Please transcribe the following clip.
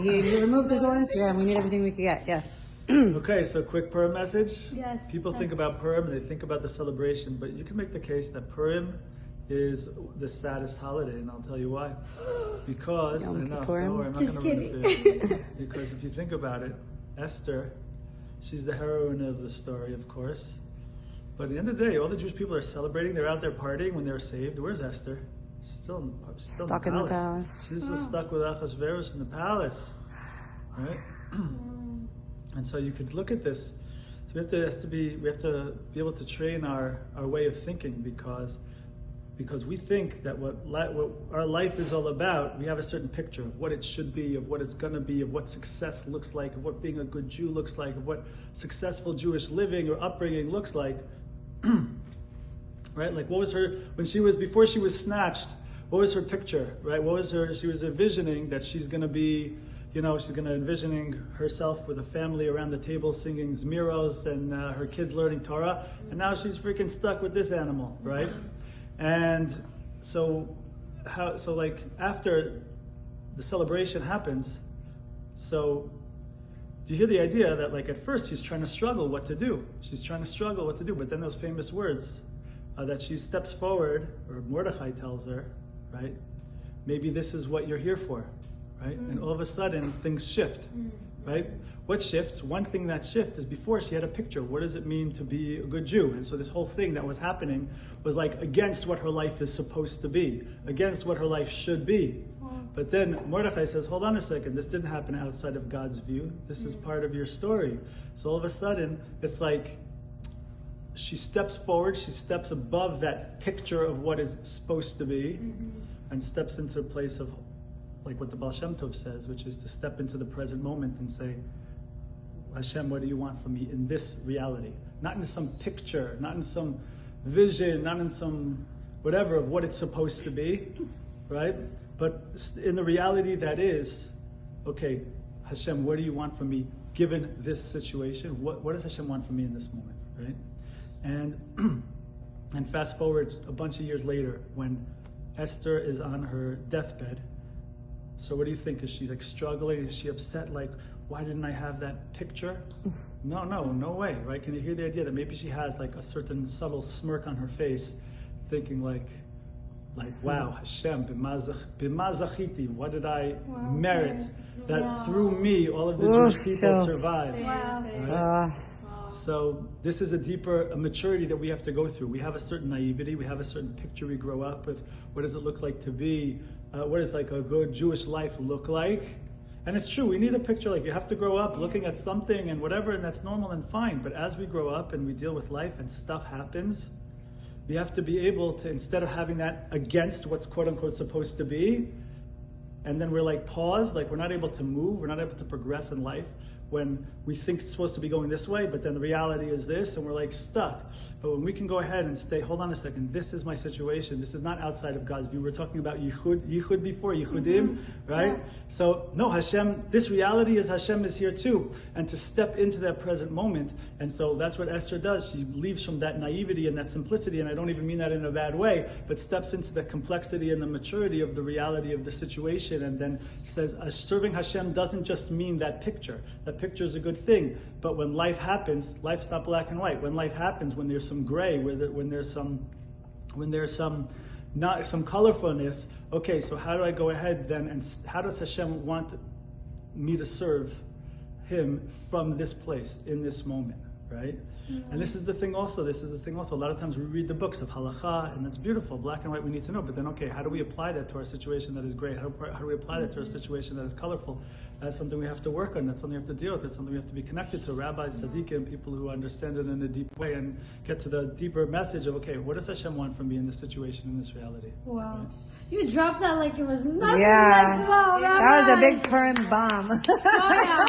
You removed his whole Instagram. We need everything we could get. Yes. Okay, so quick Purim message. Yes. People think about Purim and they think about the celebration, but you can make the case that Purim is the saddest holiday, and I'll tell you why. Because Yom I know, Kippurim? don't worry, I'm not Just going to ruin it for you. Because if you think about it, Esther, she's the heroine of the story, of course. But at the end of the day, all the Jewish people are celebrating. They're out there partying when they were saved. Where's Esther? She's still Stuck in the palace. She's still stuck with Achashverosh in the palace, right? And so you could look at this. So we have to be able to train our way of thinking because we think that what our life is all about, we have a certain picture of what it should be, of what it's going to be, of what success looks like, of what being a good Jew looks like, of what successful Jewish living or upbringing looks like. Right? Like what was her, before she was snatched, what was her picture, right? She was envisioning that she's going to be, she's going to envisioning herself with a family around the table singing Zmiros and her kids learning Torah. And now she's freaking stuck with this animal, right? And so like after the celebration happens, so you hear the idea that like at first she's trying to struggle what to do. She's trying to struggle what to do. But then those famous words that she steps forward, or Mordechai tells her, right? Maybe this is what you're here for, right? And all of a sudden things shift, right? What shifts? One thing that shifts is before she had a picture. What does it mean to be a good Jew? And so this whole thing that was happening was like against what her life is supposed to be, against what her life should be. But then Mordechai says, hold on a second, this didn't happen outside of God's view. This is part of your story. So all of a sudden, it's like she steps forward, she steps above that picture of what is supposed to be, and steps into a place of, like what the Baal Shem Tov says, which is to step into the present moment and say, Hashem, what do you want from me in this reality? Not in some picture, not in some vision, not in some whatever of what it's supposed to be, right? But in the reality that is, okay, Hashem, what do you want from me given this situation? What does Hashem want from me in this moment, right? And fast forward a bunch of years later when Esther is on her deathbed. So what do you think? Is she like struggling? Is she upset? Like, why didn't I have that picture? No way, right? Can you hear the idea that maybe she has like a certain subtle smirk on her face, thinking like, wow, Hashem, bima zachiti, what did I merit that through me all of the Jewish people survived? Right? So this is a maturity that we have to go through. We have a certain naivety, we have a certain picture we grow up with. What does it look like to be? What does like a good Jewish life look like? And it's true, we need a picture, like you have to grow up looking at something and whatever, and that's normal and fine. But as we grow up and we deal with life and stuff happens, we have to be able to, instead of having that against what's quote unquote supposed to be, and then we're like paused, like we're not able to move, we're not able to progress in life when we think it's supposed to be going this way, but then the reality is this, and we're like stuck. But when we can go ahead and stay, hold on a second, this is my situation, this is not outside of God's view. We're talking about yichud before, yichudim, right? Yeah. So, no, Hashem, this reality is Hashem is here too, and to step into that present moment. And so that's what Esther does. She leaves from that naivety and that simplicity, and I don't even mean that in a bad way, but steps into the complexity and the maturity of the reality of the situation, and then says, serving Hashem doesn't just mean that picture. That picture is a good thing, but when life happens, life's not black and white. When life happens, when there's some gray, when there's some colorfulness, okay, so how do I go ahead then, and how does Hashem want me to serve Him from this place, in this moment, right? Mm-hmm. And this is the thing also, a lot of times we read the books of halacha, and that's beautiful, black and white, we need to know, but then, okay, how do we apply that to our situation that is gray? How do we apply that to our situation that is colorful? That's something we have to work on, that's something we have to deal with, that's something we have to be connected to, rabbis, tzaddikim, people who understand it in a deep way, and get to the deeper message of, okay, what does Hashem want from me in this situation, in this reality? Wow. Right? You dropped that like it was nothing. Yeah. Like, wow, that was a big Purim bomb. Oh, yeah.